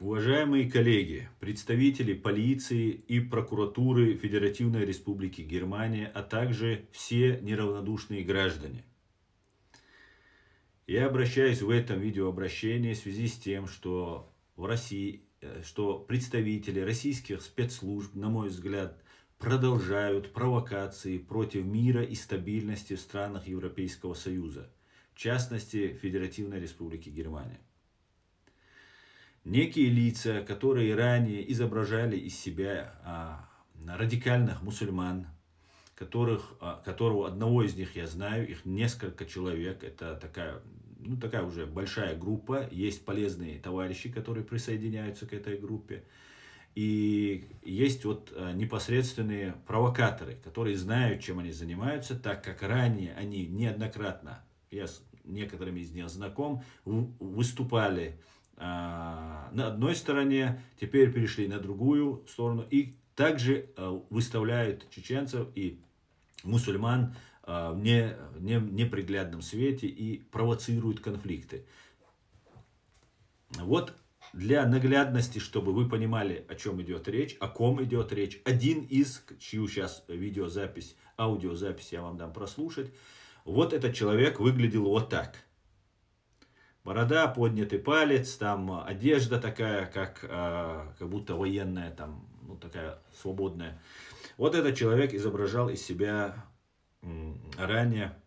Уважаемые коллеги, представители полиции и прокуратуры Федеративной Республики Германия, а также все неравнодушные граждане. Я обращаюсь в этом видеообращении в связи с тем, что в России, что представители российских спецслужб, на мой взгляд, продолжают провокации против мира и стабильности в странах Европейского Союза, в частности, Федеративной Республики Германия. Некие лица, которые ранее изображали из себя радикальных мусульман, которого одного из них я знаю, их несколько человек, это такая уже большая группа, есть полезные товарищи, которые присоединяются к этой группе, и есть непосредственные провокаторы, которые знают, чем они занимаются, так как ранее они неоднократно, я с некоторыми из них знаком, выступали на одной стороне, теперь перешли на другую сторону и также выставляют чеченцев и мусульман в неприглядном свете и провоцируют конфликты. Вот для наглядности, чтобы вы понимали, о чем идет речь, о ком идет речь, один из, чью сейчас видеозапись, аудиозапись я вам дам прослушать, вот этот человек выглядел вот так. Борода, поднятый палец, там одежда такая, как будто военная, там, такая свободная. Вот этот человек изображал из себя ранее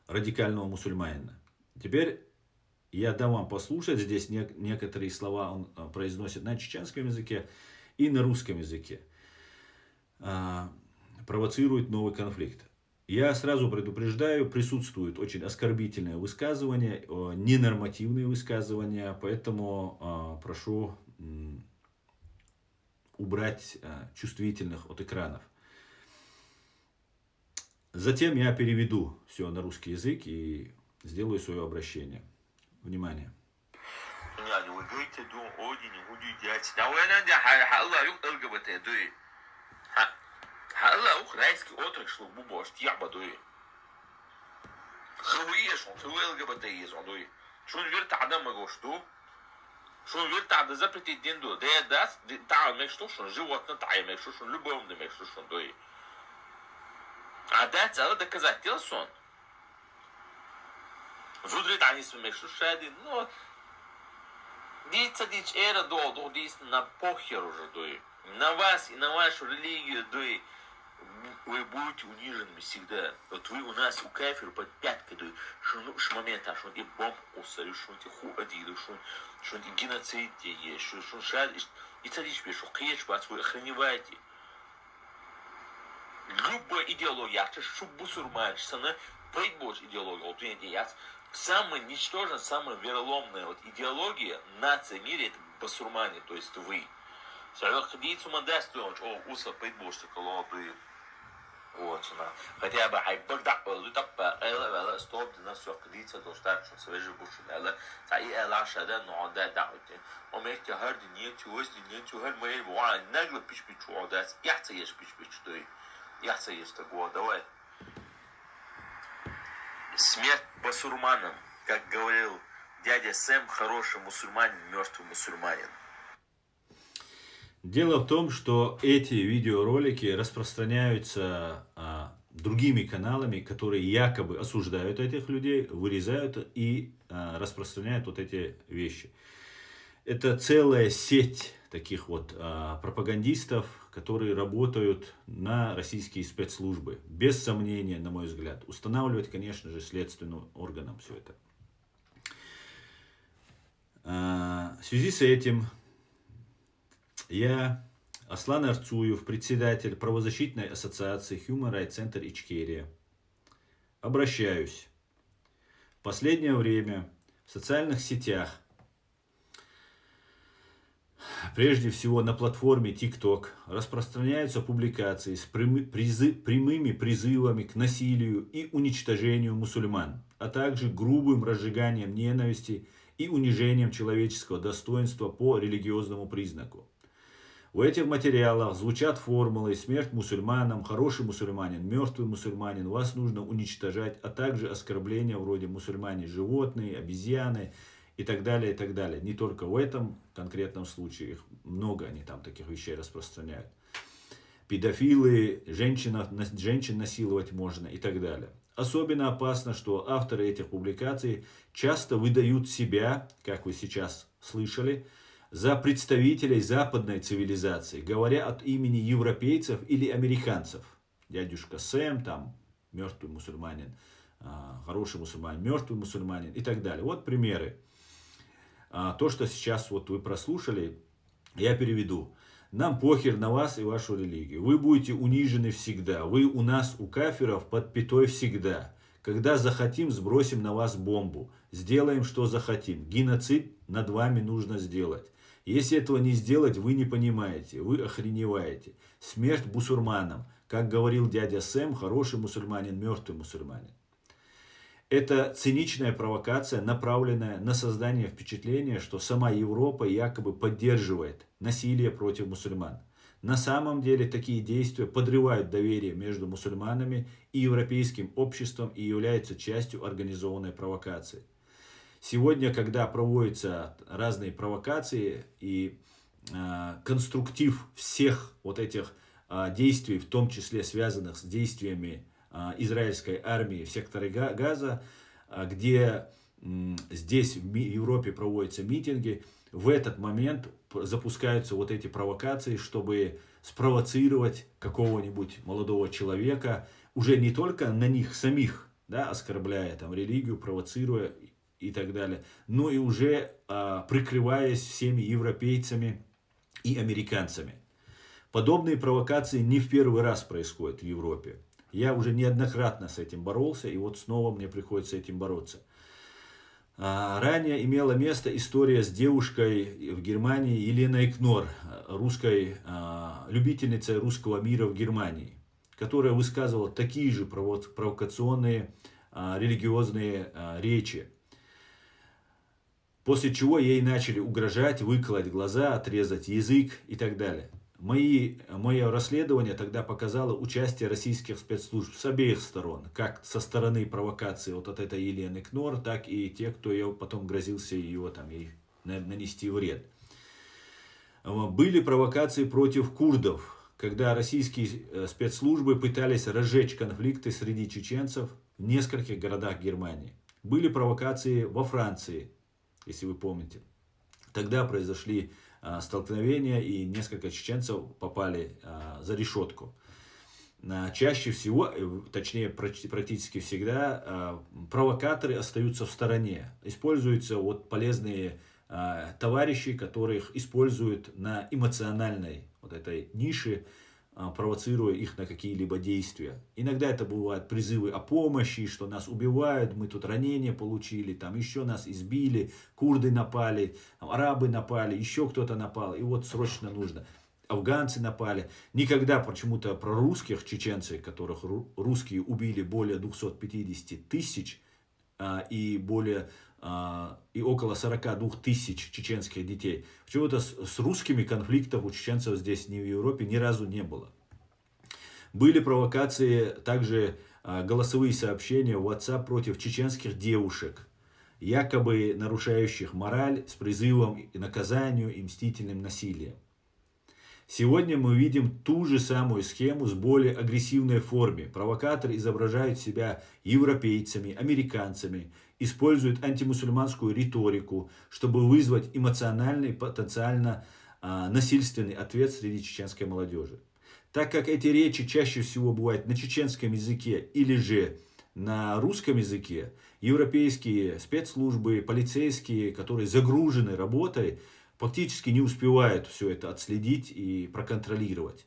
радикального мусульманина. Теперь я дам вам послушать, здесь некоторые слова он произносит на чеченском языке и на русском языке. Провоцирует новый конфликт. Я сразу предупреждаю, присутствует очень оскорбительное высказывание, ненормативные высказывания, поэтому прошу убрать чувствительных от экранов. Затем я переведу все на русский язык и сделаю свое обращение. Внимание. هلا اخ رايسكي اوترك شلو بوبوش تيعبا دوي خويه شون تويل جبتي زوندوي شون ويرت عدم مغوشتو شون ويرت عد زبرتي ديندو داس تاع ميشتو شون جوات نتاع ميشتو شون لبوم دي ميشتو شون دوي عادات على دك زاتيل سون جودريت عني اسم ميشتو شادي نو ديتش эра до дис на похер уже дуй на вас и на вашу религию дуй. Вы будете унижены всегда. Вот вы у нас у кафиру под пяткой дуй. Что момент, что и бомб усали, что и хуадили, что и геноцид есть, что шад и царишь, что кеш вас вы охраневаете. Любая идеология, что бусурман, что она пройдет идеология, вот видите, самая ничтожная, самая вероломная идеология нации в мире это басурмане, то есть вы. Сразу ходить сюда достойно, уса пройдет, колоды. Вот она. Хотя бы хайбердак был, так бы, стоп, на все ходить, то что что свежий бушин, цай лаша да, но да, да. Он мне тяжело, не тяжело, мы его нагло пиш-пичу, да, я цеешь пиш-пич, то я цеешь такого, давай. Смерть басурманам, как говорил дядя Сэм, хороший мусульманин, мертвый мусульманин. Дело в том, что эти видеоролики распространяются другими каналами, которые якобы осуждают этих людей, вырезают и распространяют вот эти вещи. Это целая сеть таких пропагандистов, которые работают на российские спецслужбы. Без сомнения, на мой взгляд. Устанавливать, конечно же, следственным органам все это. В связи с этим я, Аслан Арцуев, председатель правозащитной ассоциации Human Rights Center Ичкерия, обращаюсь. В последнее время в социальных сетях, прежде всего на платформе TikTok, распространяются публикации с прямыми призывами к насилию и уничтожению мусульман, а также грубым разжиганием ненависти и унижением человеческого достоинства по религиозному признаку. В этих материалах звучат формулы «смерть мусульманам», «хороший мусульманин», «мертвый мусульманин», «вас нужно уничтожать», а также оскорбления вроде «мусульмане животные», «обезьяны» и так далее, и так далее. Не только в этом конкретном случае, их много они там таких вещей распространяют. Педофилы, женщин насиловать можно и так далее. Особенно опасно, что авторы этих публикаций часто выдают себя, как вы сейчас слышали, за представителей западной цивилизации, говоря от имени европейцев или американцев. Дядюшка Сэм, там, мертвый мусульманин, хороший мусульманин, мертвый мусульманин и так далее. Вот примеры. То, что сейчас вот вы прослушали, я переведу. Нам похер на вас и вашу религию. Вы будете унижены всегда. Вы у нас, у кафиров, под пятой всегда. Когда захотим, сбросим на вас бомбу. Сделаем, что захотим. Геноцид над вами нужно сделать. Если этого не сделать, вы не понимаете. Вы охреневаете. Смерть бусурманам. Как говорил дядя Сэм, хороший мусульманин, мертвый мусульманин. Это циничная провокация, направленная на создание впечатления, что сама Европа якобы поддерживает насилие против мусульман. На самом деле такие действия подрывают доверие между мусульманами и европейским обществом и являются частью организованной провокации. Сегодня, когда проводятся разные провокации и конструктив всех вот этих действий, в том числе связанных с действиями израильской армии в секторе Газа, где здесь в Европе проводятся митинги, в этот момент запускаются вот эти провокации, чтобы спровоцировать какого-нибудь молодого человека, уже не только на них самих, да, оскорбляя там религию, провоцируя и так далее, но и уже прикрываясь всеми европейцами и американцами. Подобные провокации не в первый раз происходят в Европе. Я уже неоднократно с этим боролся, и вот снова мне приходится с этим бороться. Ранее имела место история с девушкой в Германии Еленой Кнор, русской любительницей русского мира в Германии, которая высказывала такие же провокационные религиозные речи. После чего ей начали угрожать, выколоть глаза, отрезать язык и так далее. Мое расследование тогда показало участие российских спецслужб с обеих сторон. Как со стороны провокации вот от этой Елены Кнор, так и те, кто ее потом грозился ее там, ей нанести вред. Были провокации против курдов, когда российские спецслужбы пытались разжечь конфликты среди чеченцев в нескольких городах Германии. Были провокации во Франции, если вы помните. Тогда произошли столкновения, и несколько чеченцев попали за решетку. Чаще всего, точнее практически всегда, провокаторы остаются в стороне. Используются вот полезные товарищи, которых используют на эмоциональной вот этой нише, провоцируя их на какие-либо действия. Иногда это бывают призывы о помощи, что нас убивают, мы тут ранения получили, там еще нас избили, курды напали, арабы напали, еще кто-то напал, и вот срочно нужно. Афганцы напали. Никогда почему-то про русских, чеченцы, которых русские убили более 250 тысяч и около 42 тысяч чеченских детей. Почему-то с русскими конфликтов у чеченцев здесь ни в Европе ни разу не было. Были провокации, также голосовые сообщения в WhatsApp против чеченских девушек, якобы нарушающих мораль с призывом к наказанию и мстительным насилием. Сегодня мы видим ту же самую схему с более агрессивной формой. Провокаторы изображают себя европейцами, американцами, используют антимусульманскую риторику, чтобы вызвать эмоциональный, потенциально насильственный ответ среди чеченской молодежи. Так как эти речи чаще всего бывают на чеченском языке или же на русском языке, европейские спецслужбы, полицейские, которые загружены работой, фактически не успевают все это отследить и проконтролировать.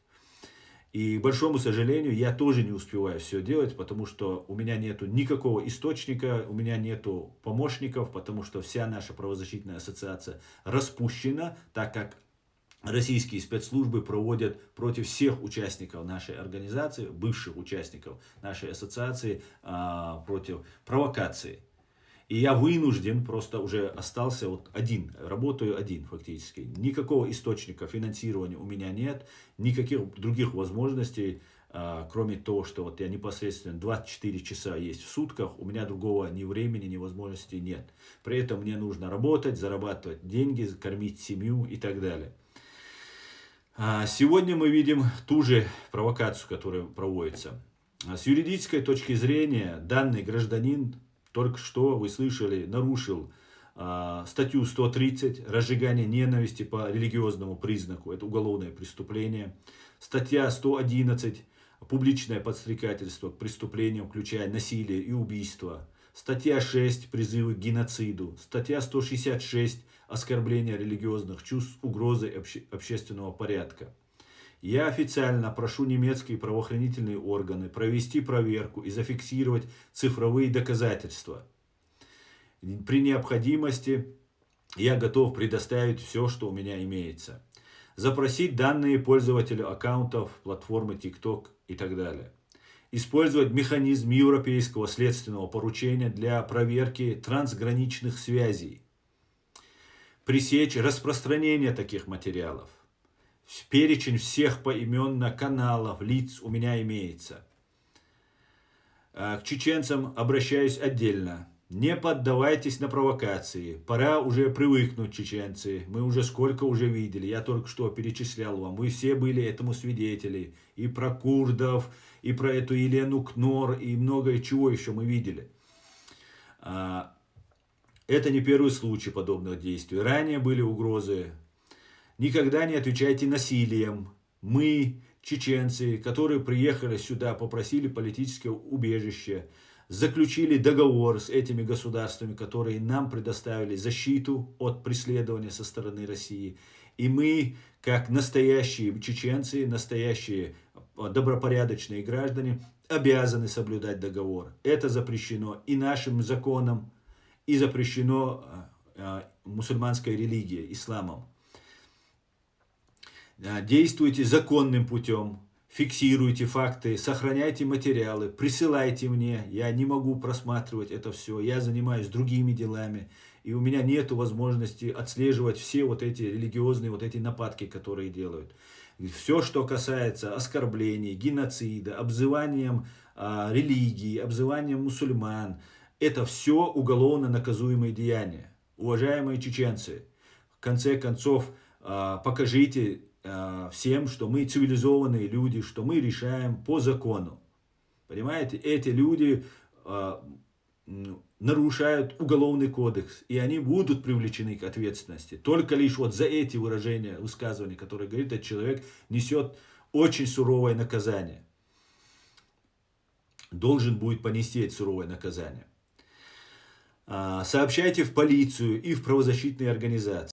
И, к большому сожалению, я тоже не успеваю все делать, потому что у меня нету никакого источника, у меня нету помощников, потому что вся наша правозащитная ассоциация распущена, так как российские спецслужбы проводят против всех участников нашей организации, бывших участников нашей ассоциации, против провокации. И я вынужден, просто уже остался вот один, работаю один фактически. Никакого источника финансирования у меня нет, никаких других возможностей кроме того, что вот я непосредственно 24 часа есть в сутках, у меня другого ни времени, ни возможности нет. При этом мне нужно работать, зарабатывать деньги, кормить семью и так далее. Сегодня мы видим ту же провокацию, которая проводится. С юридической точки зрения, данный гражданин, только что, вы слышали, нарушил статью 130 «Разжигание ненависти по религиозному признаку». Это уголовное преступление. Статья 111 «Публичное подстрекательство к преступлениям, включая насилие и убийство». Статья 6 «Призывы к геноциду». Статья 166 «Оскорбление религиозных чувств, угрозы общественного порядка». Я официально прошу немецкие правоохранительные органы провести проверку и зафиксировать цифровые доказательства. При необходимости я готов предоставить все, что у меня имеется. Запросить данные пользователя аккаунтов платформы TikTok и так далее. Использовать механизм европейского следственного поручения для проверки трансграничных связей. Пресечь распространение таких материалов. Перечень всех поименно каналов, лиц у меня имеется. К чеченцам обращаюсь отдельно. Не поддавайтесь на провокации. Пора уже привыкнуть, чеченцы. Мы уже сколько уже видели. Я только что перечислял вам. Вы все были этому свидетели. И про курдов, и про эту Елену Кнор, и многое чего еще мы видели. Это не первый случай подобных действий. Ранее были угрозы. Никогда не отвечайте насилием. Мы, чеченцы, которые приехали сюда, попросили политическое убежище, заключили договор с этими государствами, которые нам предоставили защиту от преследования со стороны России. И мы, как настоящие чеченцы, настоящие добропорядочные граждане, обязаны соблюдать договор. Это запрещено и нашим законом, и запрещено мусульманской религией, исламом. Действуйте законным путем, фиксируйте факты, сохраняйте материалы, присылайте мне. Я не могу просматривать это все, я занимаюсь другими делами, и у меня нет возможности отслеживать все вот эти религиозные вот эти нападки, которые делают. Все, что касается оскорблений, геноцида, обзыванием религии, обзыванием мусульман, это все уголовно наказуемые деяния. Уважаемые чеченцы, в конце концов, покажите всем, что мы цивилизованные люди, что мы решаем по закону. Понимаете, эти люди нарушают уголовный кодекс, и они будут привлечены к ответственности. Только лишь вот за эти выражения, высказывания, которые говорит, этот человек несет очень суровое наказание. Должен будет понести это суровое наказание. Сообщайте в полицию и в правозащитные организации.